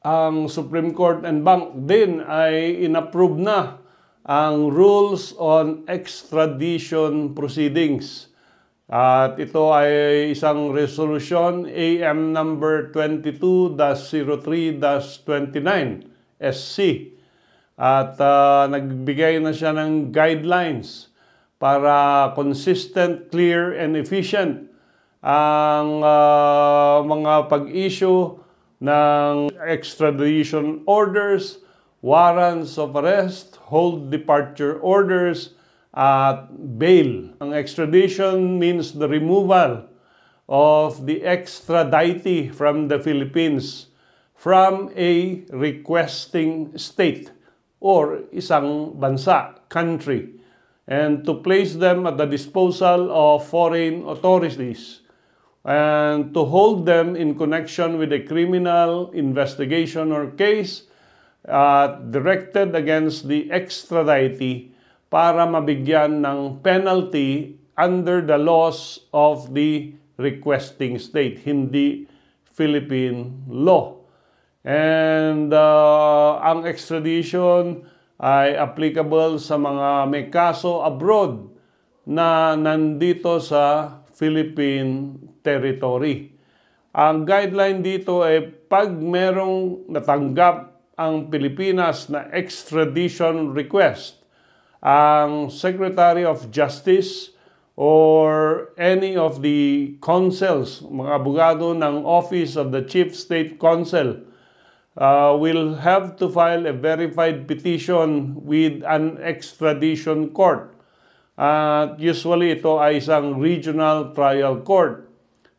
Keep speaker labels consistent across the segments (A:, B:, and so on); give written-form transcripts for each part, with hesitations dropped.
A: ang Supreme Court and Bank din ay inapprove na ang rules on extradition proceedings. At ito ay isang resolution AM number 22-03-29 SC. At nagbigay na siya ng guidelines para consistent, clear, and efficient ang mga pag-issue ng extradition orders, warrants of arrest, hold departure orders, at bail. Ang extradition means the removal of the extraditee from the Philippines from a requesting state or isang bansa, country, and to place them at the disposal of foreign authorities and to hold them in connection with a criminal investigation or case directed against the extraditee para mabigyan ng penalty under the laws of the requesting state, hindi Philippine law. And ang extradition ay applicable sa mga may kaso abroad na nandito sa Philippine territory. Ang guideline dito ay pag merong natanggap ang Pilipinas na extradition request, ang Secretary of Justice or any of the counsels, mga abogado ng Office of the Chief State Counsel, will have to file a verified petition with an extradition court. Usually ito ay isang regional trial court.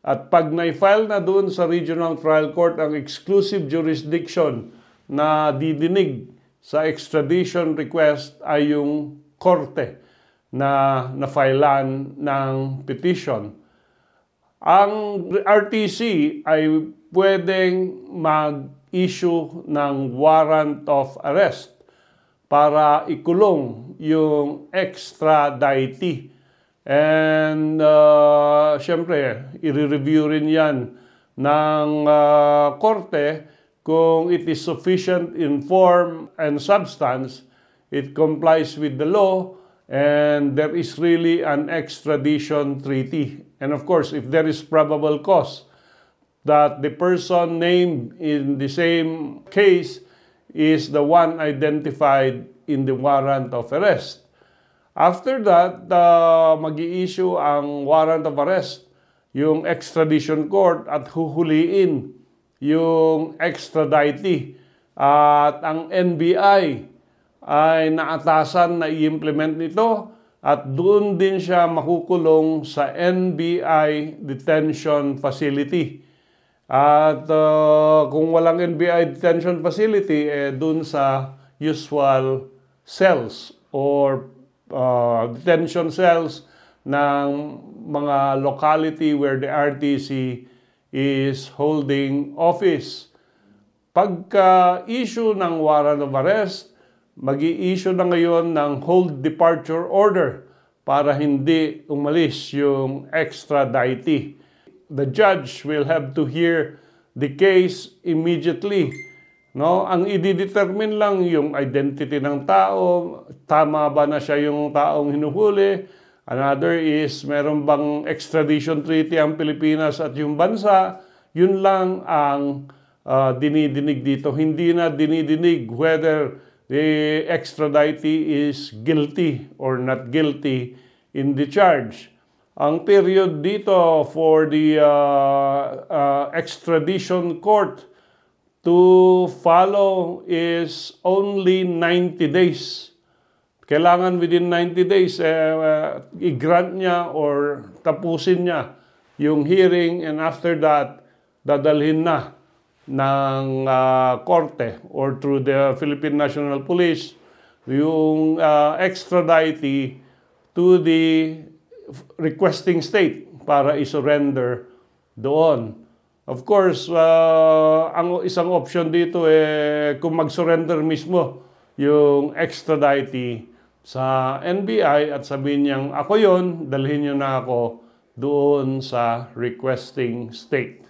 A: At pag na-file na doon sa regional trial court, ang exclusive jurisdiction na didinig sa extradition request ay yung korte na na-filean ng petition. Ang RTC ay pwedeng mag-issue ng warrant of arrest para ikulong yung extraditee. And syempre, i-review rin yan ng korte kung it is sufficient in form and substance, it complies with the law, and there is really an extradition treaty. And of course, if there is probable cause that the person named in the same case is the one identified in the warrant of arrest. After that, mag-i-issue ang warrant of arrest, yung extradition court, at huhuliin yung extraditee. At ang NBI ay naatasan na i-implement nito at doon din siya makukulong sa NBI detention facility. At kung walang NBI detention facility, doon sa usual cells or detention cells ng mga locality where the RTC is holding office. Pagka-issue ng warrant of arrest, mag-i-issue na ngayon ng hold departure order para hindi umalis yung extraditee. The judge will have to hear the case immediately. No? Ang i-determine lang yung identity ng tao, tama ba na siya yung taong hinuhuli. Another is, meron bang extradition treaty ang Pilipinas at yung bansa? Yun lang ang dinidinig dito. Hindi na dinidinig whether the extraditee is guilty or not guilty in the charge. Ang period dito for the extradition court to follow is only 90 days. Kailangan within 90 days, i-grant niya or tapusin niya yung hearing, and after that, dadalhin na ng korte or through the Philippine National Police yung extraditee to the requesting state para i-surrender doon. Of course, ang isang option dito kung mag-surrender mismo yung extraditee sa NBI at sabihin niyang, ako yon, dalhin niyo na ako doon sa requesting state.